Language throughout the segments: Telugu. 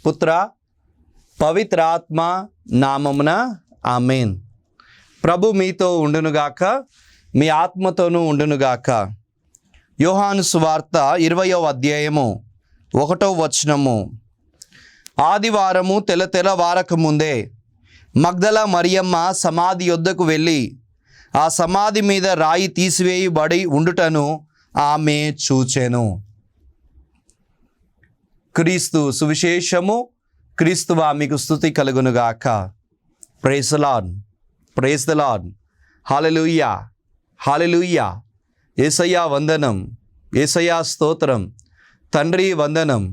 పుత్ర పవిత్రాత్మ నామమున ఆమేన్. ప్రభు మీతో ఉండునుగాక, మీ ఆత్మతోనూ ఉండునుగాక. యోహాను సువార్త 20వ అధ్యాయము 1వ వచనము. ఆదివారము తెల్లవారక ముందే మగ్దల మరియమ్మ సమాధి యొద్దకు వెళ్ళి ఆ సమాధి మీద రాయి తీసివేయబడి ఉండుటను ఆమె చూచెను. క్రీస్తు సువిశేషము. క్రీస్తువా మీకు స్తుతి కలుగునుగాక. Praise the lord, praise the lord. Hallelujah, hallelujah. Yesayya వందనం, యేసయ్యా స్తోత్రం. తండ్రి వందనం,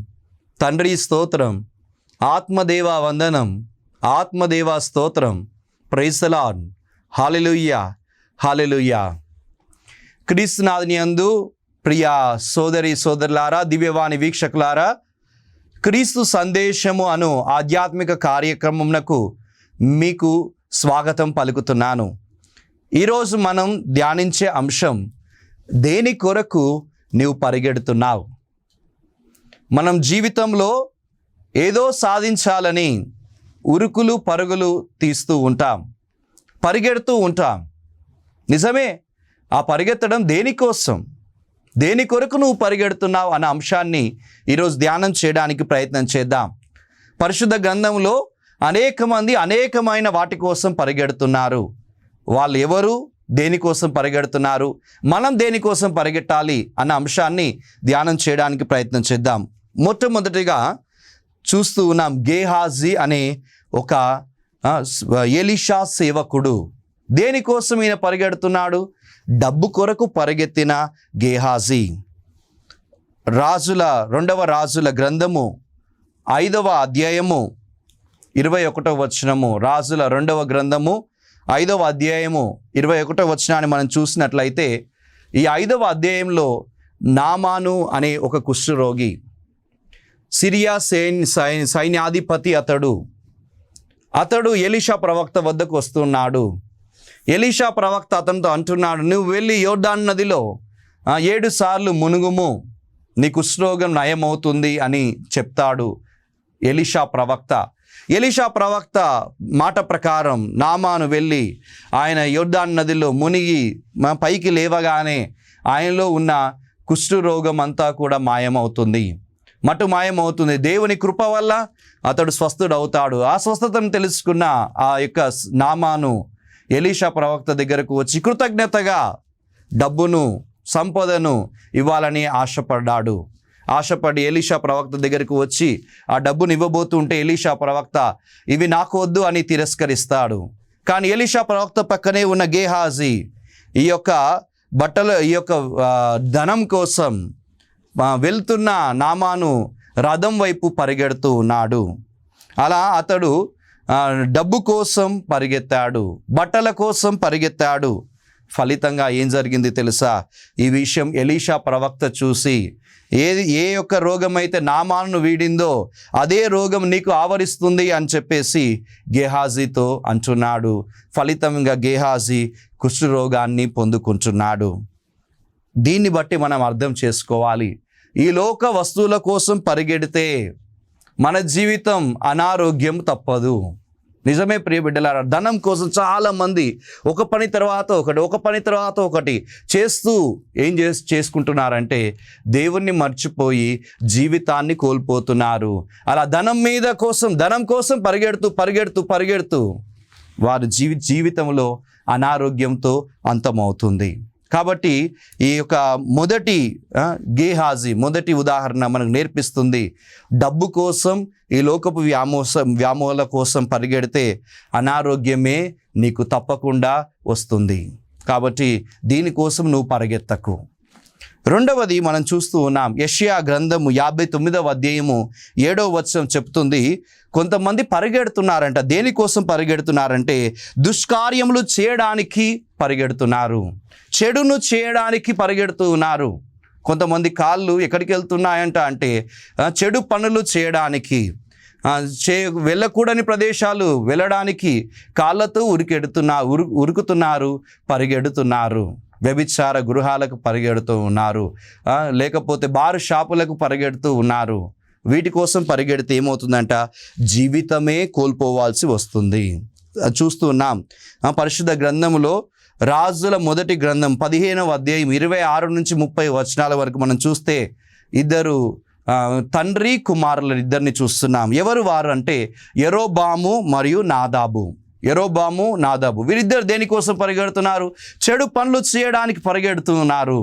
తండ్రి స్తోత్రం. ఆత్మదేవ వందనం, ఆత్మదేవ స్తోత్రం. Praise the lord. Hallelujah, hallelujah. క్రీస్తునాథుని యందు ప్రియ సోదరి సోదరులారా, దివ్యవాణి వీక్షకులారా, క్రీస్తు సందేశము అను ఆధ్యాత్మిక కార్యక్రమమునకు మీకు స్వాగతం పలుకుతున్నాను. ఈరోజు మనం ధ్యానించే అంశం, దేని కొరకు నీవు పరిగెడుతున్నావు? మనం జీవితంలో ఏదో సాధించాలని ఉరుకులు పరుగులు తీస్తూ ఉంటాం, పరిగెడుతూ ఉంటాం. నిజమే, ఆ పరిగెత్తడం దేనికోసం, దేని కొరకు నువ్వు పరిగెడుతున్నావు అన్న అంశాన్ని ఈరోజు ధ్యానం చేయడానికి ప్రయత్నం చేద్దాం. పరిశుద్ధ గ్రంథంలో అనేక మంది అనేకమైన వాటి కోసం పరిగెడుతున్నారు. వాళ్ళు ఎవరు, దేనికోసం పరిగెడుతున్నారు, మనం దేనికోసం పరిగెట్టాలి అన్న అంశాన్ని ధ్యానం చేయడానికి ప్రయత్నం చేద్దాం. మొట్టమొదటిగా చూస్తూ ఉన్నాం, గేహాజీ అనే ఒక ఎలీషా సేవకుడు. దేనికోసం ఈయన పరిగెడుతున్నాడు? డబ్బు కొరకు పరిగెత్తిన గేహాజీ. రెండవ రాజుల గ్రంథము 5వ అధ్యాయము 21వ వచనము. రాజుల 2వ గ్రంథము 5వ అధ్యాయము 21వ వచనాన్ని మనం చూసినట్లయితే, ఈ 5వ అధ్యాయంలో నామాను అనే ఒక కుష్ఠరోగి, సిరియా సైన్యాధిపతి అతడు ఎలీషా ప్రవక్త వద్దకు వస్తున్నాడు. ఎలీషా ప్రవక్త అతనితో అంటున్నాడు, నువ్వు వెళ్ళి యోర్దాను నదిలో 7 సార్లు మునుగుము, నీ కుష్ఠరోగం నయమవుతుంది అని చెప్తాడు ఎలీషా ప్రవక్త. ఎలీషా ప్రవక్త మాట ప్రకారం నామాను వెళ్ళి ఆయన యోర్దాను నదిలో మునిగి పైకి లేవగానే ఆయనలో ఉన్న కుష్ఠరోగం అంతా కూడా మాయమవుతుంది, మాయమవుతుంది. దేవుని కృప వల్ల అతడు స్వస్థుడవుతాడు. ఆ స్వస్థతను తెలుసుకున్న ఆ యొక్క నామాను ఎలీషా ప్రవక్త దగ్గరకు వచ్చి కృతజ్ఞతగా డబ్బును సంపదను ఇవ్వాలని ఆశపడి ఎలీషా ప్రవక్త దగ్గరకు వచ్చి ఆ డబ్బును ఇవ్వబోతుంటే ఎలీషా ప్రవక్త ఇవి నాకు వద్దు అని తిరస్కరిస్తాడు. కానీ ఎలీషా ప్రవక్త పక్కనే ఉన్న గేహాజీ ఈ యొక్క ధనం కోసం వెళ్తున్న నామాను రథం వైపు పరిగెడుతూ ఉన్నాడు. అలా అతడు డబ్బు కోసం పరిగెత్తాడు, బట్టల కోసం పరిగెత్తాడు. ఫలితంగా ఏం జరిగింది తెలుసా? ఈ విషయం ఎలీషా ప్రవక్త చూసి, ఏ యొక్క రోగం అయితే నామాను వీడిందో అదే రోగం నీకు ఆవరిస్తుంది అని చెప్పేసి గేహాజీతో అంటున్నాడు. ఫలితంగా గేహాజీ కుష్ఠరోగాన్ని పొందుకుంటున్నాడు. దీన్ని బట్టి మనం అర్థం చేసుకోవాలి, ఈ లోక వస్తువుల కోసం పరిగెడితే మన జీవితం అనారోగ్యం తప్పదు. నిజమే ప్రియ బిడ్డలారా, ధనం కోసం చాలామంది ఒక పని తర్వాత ఒకటి చేస్తూ చేసుకుంటున్నారంటే దేవుణ్ణి మర్చిపోయి జీవితాన్ని కోల్పోతున్నారు. అలా ధనం కోసం పరిగెడుతూ వారి జీవితంలో అనారోగ్యంతో అంతమవుతుంది. కాబట్టి ఈ యొక్క మొదటి ఉదాహరణ మనకు నేర్పిస్తుంది, డబ్బు కోసం, ఈ లోకపు వ్యామోహాల కోసం పరిగెడితే అనారోగ్యమే నీకు తప్పకుండా వస్తుంది. కాబట్టి దీనికోసం నువ్వు పరిగెత్తకు. రెండవది మనం చూస్తూ ఉన్నాం, యెషయా గ్రంథము 59వ అధ్యాయము 7వ వచనం చెప్తుంది, కొంతమంది పరిగెడుతున్నారంట. దేనికోసం పరిగెడుతున్నారంటే దుష్కార్యములు చేయడానికి పరిగెడుతున్నారు, చెడును చేయడానికి పరిగెడుతూ ఉన్నారు. కొంతమంది కాళ్ళు ఎక్కడికి వెళ్తున్నాయంట అంటే చెడు పనులు చేయడానికి, వెళ్ళకూడని ప్రదేశాలు వెళ్ళడానికి కాళ్ళతో ఉరుకుతున్నారు, పరిగెడుతున్నారు. వ్యభిచార గృహాలకు పరిగెడుతూ ఉన్నారు, లేకపోతే బారు షాపులకు పరిగెడుతూ ఉన్నారు. వీటి కోసం పరిగెడితే ఏమవుతుందంట, జీవితమే కోల్పోవాల్సి వస్తుంది. చూస్తున్నాం పరిశుద్ధ గ్రంథములో రాజుల మొదటి గ్రంథం 15వ అధ్యాయం 26 నుంచి 30 వచనాల వరకు మనం చూస్తే ఇద్దరు తండ్రి కుమారుల ఇద్దరిని చూస్తున్నాం. ఎవరు వారు అంటే యరొబాము మరియు నాదాబు. యరొబాము, నాదాబు వీరిద్దరు దేనికోసం పరిగెడుతున్నారు? చెడు పనులు చేయడానికి పరిగెడుతున్నారు.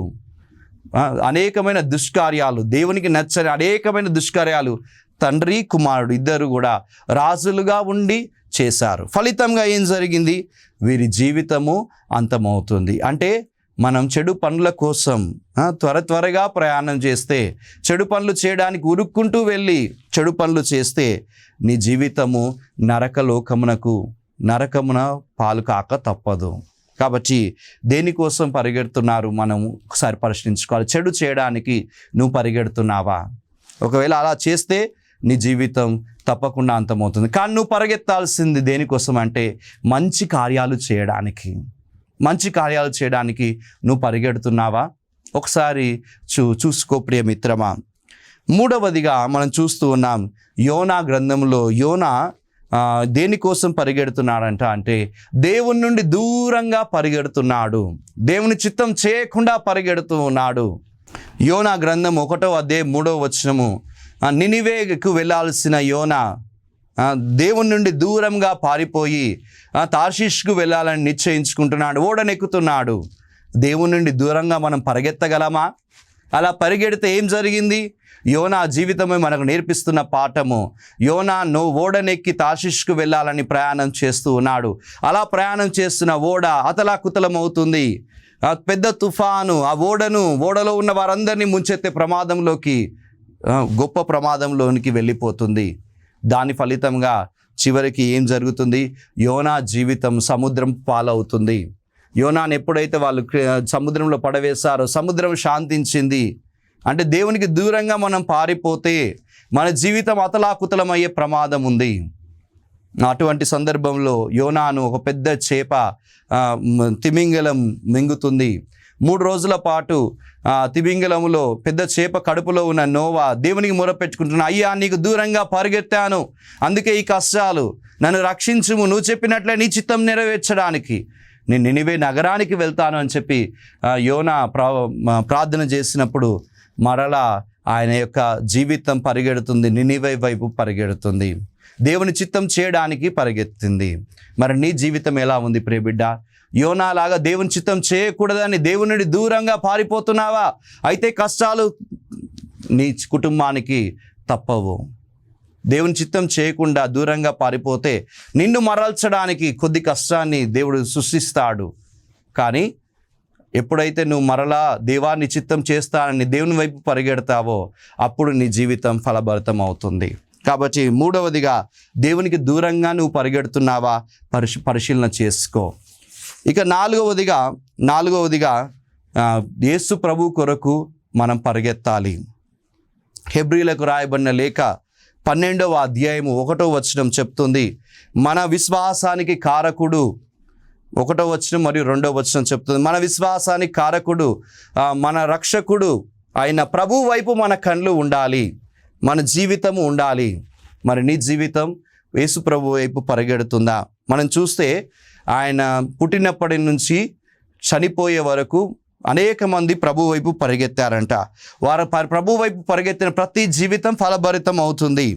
అనేకమైన దుష్కార్యాలు, దేవునికి నచ్చని అనేకమైన దుష్కార్యాలు తండ్రి కుమారుడు ఇద్దరు కూడా రాజులుగా ఉండి చేశారు. ఫలితంగా ఏం జరిగింది? వీరి జీవితము అంతమవుతుంది. అంటే మనం చెడు పనుల కోసం త్వరగా ప్రయాణం చేస్తే, చెడు పనులు చేయడానికి ఉరుక్కుంటూ వెళ్ళి చెడు పనులు చేస్తే నీ జీవితము నరకమున పాలు కాక తప్పదు. కాబట్టి దేనికోసం పరిగెడుతున్నారు మనం ఒకసారి ప్రశ్నించుకోవాలి. చెడు చేయడానికి నువ్వు పరిగెడుతున్నావా? ఒకవేళ అలా చేస్తే నీ జీవితం తప్పకుండా అంతమవుతుంది. కానీ నువ్వు పరిగెత్తాల్సింది దేనికోసం అంటే మంచి కార్యాలు చేయడానికి నువ్వు పరిగెడుతున్నావా? ఒకసారి చూసుకో ప్రియ మిత్రమా. మూడవదిగా మనం చూస్తూ ఉన్నాం యోనా గ్రంథంలో యోనా దేనికోసం పరిగెడుతున్నాడంట అంటే దేవుని నుండి దూరంగా పరిగెడుతున్నాడు. దేవుని చిత్తం చేయకుండా పరిగెడుతూ ఉన్నాడు. యోనా గ్రంథం 1వ అధ్యాయం 3వ వచనము, నినివేకు వెళ్ళాల్సిన యోనా దేవుని నుండి దూరంగా పారిపోయి తార్షీష్కు వెళ్ళాలని నిశ్చయించుకుంటున్నాడు, ఓడనెక్కుతున్నాడు. దేవుని నుండి దూరంగా మనం పరిగెత్తగలమా? అలా పరిగెడితే ఏం జరిగింది? యోనా జీవితమే మనకు నేర్పిస్తున్న పాఠము. యోనా ఓడనెక్కి తార్షీష్కు వెళ్ళాలని ప్రయాణం చేస్తూ ఉన్నాడు. అలా ప్రయాణం చేస్తున్న ఓడ అతలాకుతలమవుతుంది. పెద్ద తుఫాను ఆ ఓడలో ఉన్న వారందరినీ ముంచెత్తే గొప్ప ప్రమాదంలోనికి వెళ్ళిపోతుంది. దాని ఫలితంగా చివరికి ఏం జరుగుతుంది? యోనా జీవితం సముద్రం పాలవుతుంది. యోనాను ఎప్పుడైతే వాళ్ళు సముద్రంలో పడవేశారో సముద్రం శాంతించింది. అంటే దేవునికి దూరంగా మనం పారిపోతే మన జీవితం అతలాకుతలమయ్యే ప్రమాదం ఉంది. అటువంటి సందర్భంలో యోనాను ఒక పెద్ద చేప తిమింగలం మింగుతుంది. 3 రోజుల పాటు తిమింగలములో పెద్ద చేప కడుపులో ఉన్న నోవా దేవునికి మొరపెట్టుకుంటున్నా, అయ్యా నీకు దూరంగా పరిగెత్తాను, అందుకే ఈ కష్టాలు, నన్ను రక్షించుము, నువ్వు చెప్పినట్లే నీ చిత్తం నెరవేర్చడానికి నేను నినివే నగరానికి వెళ్తాను అని చెప్పి యోనా ప్రార్థన చేసినప్పుడు మరలా ఆయన యొక్క జీవితం పరిగెడుతుంది, నినివే వైపు పరిగెడుతుంది, దేవుని చిత్తం చేయడానికి పరిగెత్తింది. మరి నీ జీవితం ఎలా ఉంది ప్రియ బిడ్డ? యోనాలాగా దేవుని చిత్తం చేయకూడదని దేవుని నుండి దూరంగా పారిపోతున్నావా? అయితే కష్టాలు నీ కుటుంబానికి తప్పవు. దేవుని చిత్తం చేయకుండా దూరంగా పారిపోతే నిన్ను మరల్చడానికి కొద్ది కష్టాన్ని దేవుడు సృష్టిస్తాడు. కానీ ఎప్పుడైతే నువ్వు మరలా దేవాన్ని చిత్తం చేస్తానని దేవుని వైపు పరిగెడతావో అప్పుడు నీ జీవితం ఫలభరితం అవుతుంది. కాబట్టి మూడవదిగా దేవునికి దూరంగా నువ్వు పరిగెడుతున్నావా పరిశీలన చేసుకో. ఇక నాలుగవదిగా యేసు ప్రభు కొరకు మనం పరిగెత్తాలి. హెబ్రీలకు రాయబడిన లేఖ 12వ అధ్యాయము 1వ వచనం చెప్తుంది, మన విశ్వాసానికి కారకుడు 1వ వచనం మరియు 2వ వచనం చెప్తుంది, మన విశ్వాసానికి కారకుడు మన రక్షకుడు అయిన ప్రభు వైపు మన కళ్ళు ఉండాలి, మన జీవితము ఉండాలి. మరి నీ జీవితం యేసు ప్రభు వైపు పరిగెడుతుందా? మనం చూస్తే ఆయన పుట్టినప్పటి నుంచి చనిపోయే వరకు అనేక మంది ప్రభు వైపు పరిగెత్తారంట. వారు ప్రభు వైపు పరిగెత్తిన ప్రతి జీవితం ఫలభరితం అవుతుంది.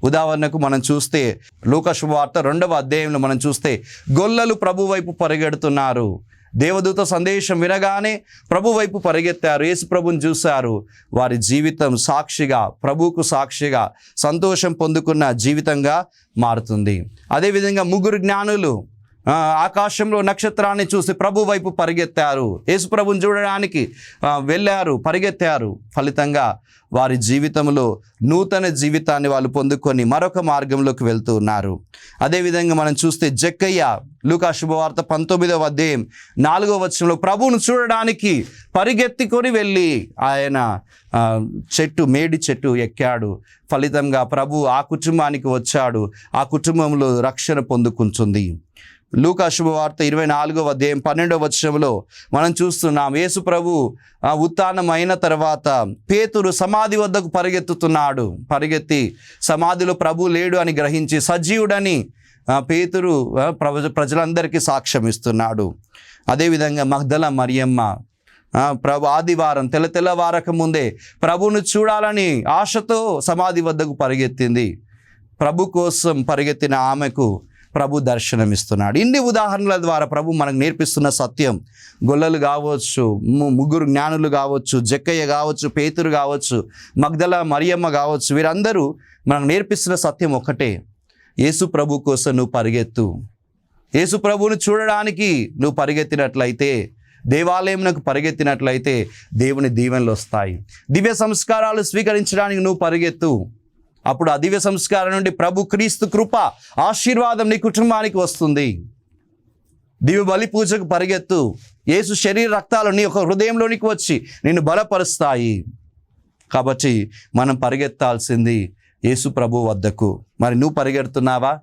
ఉదాహరణకు మనం చూస్తే లూకా శుభవార్త 2వ అధ్యాయంలో మనం చూస్తే గొల్లలు ప్రభు వైపు పరిగెడుతున్నారు. దేవదూత సందేశం వినగానే ప్రభు వైపు పరిగెత్తారు, యేసు ప్రభుని చూశారు. వారి జీవితం సాక్షిగా, ప్రభువుకు సాక్షిగా సంతోషం పొందుకున్న జీవితంగా మారుతుంది. అదేవిధంగా ముగ్గురు జ్ఞానులు ఆకాశంలో నక్షత్రాన్ని చూసి ప్రభు వైపు పరిగెత్తారు, యేసు ప్రభుని చూడడానికి వెళ్ళారు, పరిగెత్తారు. ఫలితంగా వారి జీవితంలో నూతన జీవితాన్ని వాళ్ళు పొందుకొని మరొక మార్గంలోకి వెళ్తూ ఉన్నారు. అదేవిధంగా మనం చూస్తే జక్కయ్య లూకా శుభవార్త 19వ అధ్యాయం 4వ వచనంలో ప్రభువును చూడడానికి పరిగెత్తుకొని వెళ్ళి ఆయన మేడి చెట్టు ఎక్కాడు. ఫలితంగా ప్రభు ఆ కుటుంబానికి వచ్చాడు, ఆ కుటుంబంలో రక్షణ పొందుకుంటుంది. లూకా శుభవార్త 24వ అధ్యాయం 12వ వచనంలో మనం చూస్తున్నాం, యేసు ప్రభు ఉత్థానం అయిన తర్వాత పేతురు సమాధి వద్దకు పరిగెత్తుతున్నాడు. పరిగెత్తి సమాధిలో ప్రభు లేడు అని గ్రహించి సజీవుడని పేతురు ప్రజలందరికీ సాక్ష్యం ఇస్తున్నాడు. అదేవిధంగా మగ్దల మరియమ్మ ప్రభు ఆదివారం తెల్లవారక ముందే ప్రభువును చూడాలని ఆశతో సమాధి వద్దకు పరిగెత్తింది. ప్రభు కోసం పరిగెత్తిన ఆమెకు ప్రభు దర్శనమిస్తున్నాడు. ఇన్ని ఉదాహరణల ద్వారా ప్రభు మనకు నేర్పిస్తున్న సత్యం, గొల్లలు కావచ్చు, ముగ్గురు జ్ఞానులు కావచ్చు, జక్కయ్య కావచ్చు, పేతురు కావచ్చు, మగ్దల మరియమ్మ కావచ్చు, వీరందరూ మనకు నేర్పిస్తున్న సత్యం ఒకటే: యేసు ప్రభు కోసం నువ్వు పరిగెత్తు. యేసు ప్రభువును చూడడానికి నువ్వు పరిగెత్తినట్లయితే, దేవాలయంకు పరిగెత్తినట్లయితే దేవుని దీవెనలు వస్తాయి. దివ్య సంస్కారాలు స్వీకరించడానికి నువ్వు పరిగెత్తు. అప్పుడు ఆ దివ్య సంస్కారం నుండి ప్రభు క్రీస్తు కృప, ఆశీర్వాదం నీ కుటుంబానికి వస్తుంది. దివ్య బలి పూజకు పరిగెత్తు. యేసు శరీర రక్తాలు నీ యొక్క హృదయంలోనికి వచ్చి నిన్ను బలపరుస్తాయి. కాబట్టి మనం పరిగెత్తాల్సింది యేసు ప్రభు వద్దకు. మరి నువ్వు పరిగెడుతున్నావా?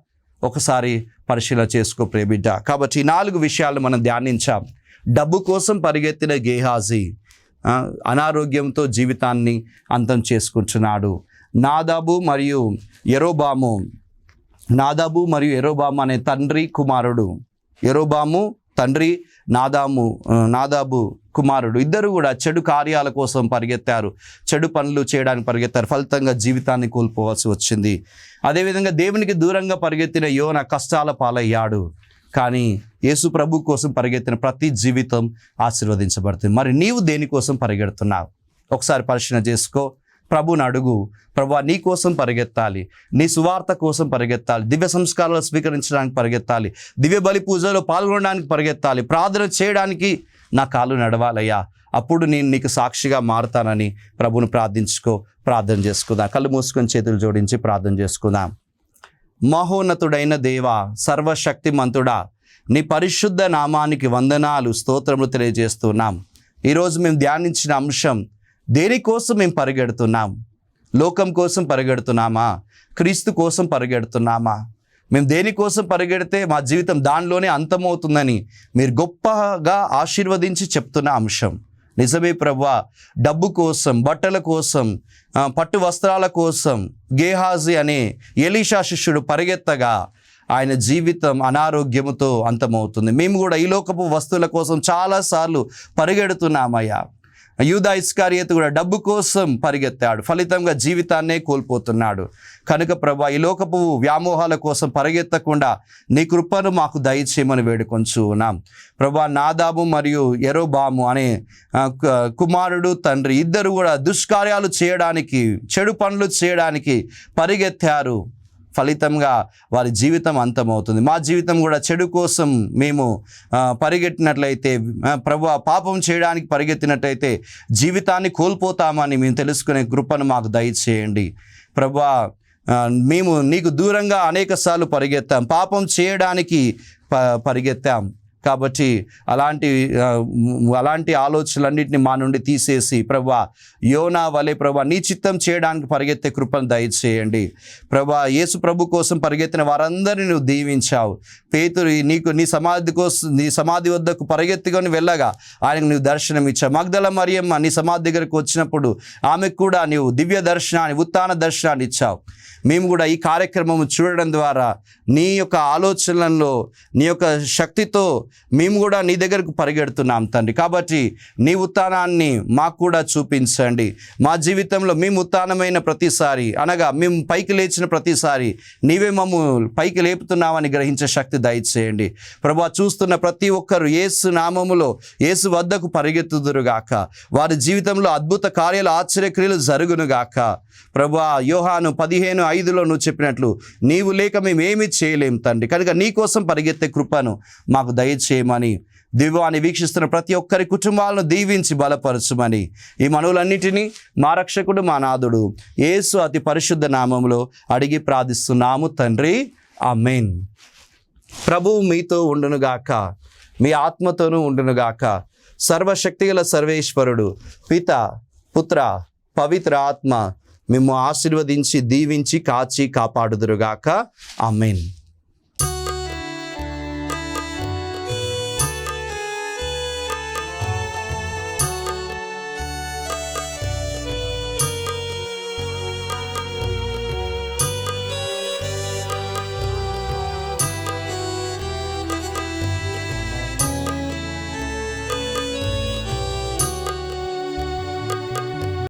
ఒకసారి పరిశీలన చేసుకో ప్రియబిడ్డ. కాబట్టి ఈ 4 విషయాలు మనం ధ్యానించాం. డబ్బు కోసం పరిగెత్తిన గేహాజీ అనారోగ్యంతో జీవితాన్ని అంతం చేసుకుంటున్నాడు. నాదాబు మరియు యెరోబాము అనే తండ్రి కుమారుడు, యెరోబాము తండ్రి, నాదాబు కుమారుడు, ఇద్దరు కూడా చెడు కార్యాల కోసం పరిగెత్తారు, చెడు పనులు చేయడానికి పరిగెత్తారు. ఫలితంగా జీవితాన్ని కోల్పోవాల్సి వచ్చింది. అదేవిధంగా దేవునికి దూరంగా పరిగెత్తిన యోన కష్టాల పాలయ్యాడు. కానీ యేసు ప్రభు కోసం పరిగెత్తిన ప్రతి జీవితం ఆశీర్వదించబడుతుంది. మరి నీవు దేనికోసం పరిగెడుతున్నావు? ఒకసారి పరిశీలన చేసుకో. ప్రభుని అడుగు, ప్రభువా నీ కోసం పరిగెత్తాలి, నీ సువార్త కోసం పరిగెత్తాలి, దివ్య సంస్కారాలు స్వీకరించడానికి పరిగెత్తాలి, దివ్య బలి పూజలో పాల్గొనడానికి పరిగెత్తాలి, ప్రార్థన చేయడానికి నా కాళ్ళు నడవాలయ్యా, అప్పుడు నేను నీకు సాక్షిగా మారుతానని ప్రభుని ప్రార్థన చేసుకుందాం. కళ్ళు మూసుకొని చేతులు జోడించి ప్రార్థన చేసుకుందాం. మహోన్నతుడైన దేవా, సర్వశక్తిమంతుడా, నీ పరిశుద్ధ నామానికి వందనాలు, స్తోత్రములు తెలియజేస్తున్నాం. ఈరోజు మేము ధ్యానించిన అంశం, దేనికోసం మేము పరిగెడుతున్నాం? లోకం కోసం పరిగెడుతున్నామా? క్రీస్తు కోసం పరిగెడుతున్నామా? మేము దేనికోసం పరిగెడితే మా జీవితం దానిలోనే అంతమవుతుందని మీరు గొప్పగా ఆశీర్వదించి చెప్తున్న అంశం నిజమే ప్రభువా. డబ్బు కోసం, బట్టల కోసం, పట్టు వస్త్రాల కోసం గేహాజీ అనే ఎలీషా శిష్యుడు పరిగెత్తగా ఆయన జీవితం అనారోగ్యముతో అంతమవుతుంది. మేము కూడా ఈ లోకపు వస్తువుల కోసం చాలాసార్లు పరిగెడుతున్నామయ్యా. యూదా ఇస్కారియోతు కూడా డబ్బు కోసం పరిగెత్తాడు, ఫలితంగా జీవితాన్నే కోల్పోతున్నాడు. కనుక ప్రభువా, ఈ లోకపు వ్యామోహాల కోసం పరిగెత్తకుండా నీ కృపను మాకు దయచేయమని వేడుకొంచున్నాం. ప్రభువా, నాదాబు మరియు యెరోబాము అనే కుమారుడు, తండ్రి ఇద్దరు కూడా దుష్కార్యాలు చేయడానికి, చెడు పనులు చేయడానికి పరిగెత్తారు. ఫలితంగా వారి జీవితం అంతమవుతుంది. మా జీవితం కూడా చెడు కోసం మేము పరిగెట్టినట్లయితే, ప్రభువా, పాపం చేయడానికి పరిగెత్తినట్లయితే జీవితాన్ని కోల్పోతామని మేము తెలుసుకునే కృపను మాకు దయచేయండి. ప్రభువా, మేము నీకు దూరంగా అనేకసార్లు పరిగెత్తాం, పాపం చేయడానికి పరిగెత్తాం. కాబట్టి అలాంటి ఆలోచనలన్నింటినీ మా నుండి తీసేసి ప్రభువా, యోనా వలె ప్రభువా నీ చిత్తం చేయడానికి పరిగెత్తే కృపను దయచేయండి. ప్రభువా, యేసు ప్రభు కోసం పరిగెత్తిన వారందరినీ నువ్వు దీవించావు. పేతురు నీ సమాధి వద్దకు పరిగెత్తుకొని వెళ్ళగా ఆయనకు నువ్వు దర్శనం ఇచ్చావు. మగ్దల మరియమ్మ నీ సమాధి దగ్గరకు వచ్చినప్పుడు ఆమెకు కూడా నీవు దివ్య దర్శనాన్ని, ఉత్థాన దర్శనాన్ని ఇచ్చావు. మేము కూడా ఈ కార్యక్రమం చూడడం ద్వారా నీ యొక్క ఆలోచనలలో, నీ యొక్క శక్తితో మేము కూడా నీ దగ్గరకు పరిగెడుతున్నాం తండ్రి. కాబట్టి నీ ఉత్థానాన్ని మాకు కూడా చూపించండి. మా జీవితంలో మేము ఉత్థానమైన ప్రతిసారి, అనగా మేము పైకి లేచిన ప్రతిసారి నీవే మమ్ము పైకి లేపుతున్నామని గ్రహించే శక్తి దయచేయండి ప్రభువా. చూస్తున్న ప్రతి ఒక్కరు యేసు నామములో యేసు వద్దకు పరిగెత్తుదురుగాక. వారి జీవితంలో అద్భుత కార్యాలు, ఆశ్చర్యక్రియలు జరుగునుగాక ప్రభువా. యోహాను 15:5 నువ్వు చెప్పినట్లు నీవు లేక మేము ఏమీ చేయలేం తండ్రి. కనుక నీ కోసం పరిగెత్తే కృపను మాకు దయచేయమని, దివ్యాన్ని వీక్షిస్తున్న ప్రతి ఒక్కరి కుటుంబాలను దీవించి బలపరచుమని ఈ మనవులన్నిటినీ మా రక్షకుడు మా నాథుడు యేసు అతి పరిశుద్ధ నామములో అడిగి ప్రార్థిస్తున్నాము తండ్రి. ఆమేన్. ప్రభువు మీతో ఉండునుగాక, మీ ఆత్మతోనూ ఉండునుగాక. సర్వశక్తిగల సర్వేశ్వరుడు పిత, పుత్ర, పవిత్ర ఆత్మ మిమ్ము ఆశీర్వదించి దీవించి కాచి కాపాడుదురుగాక. ఆమేన్.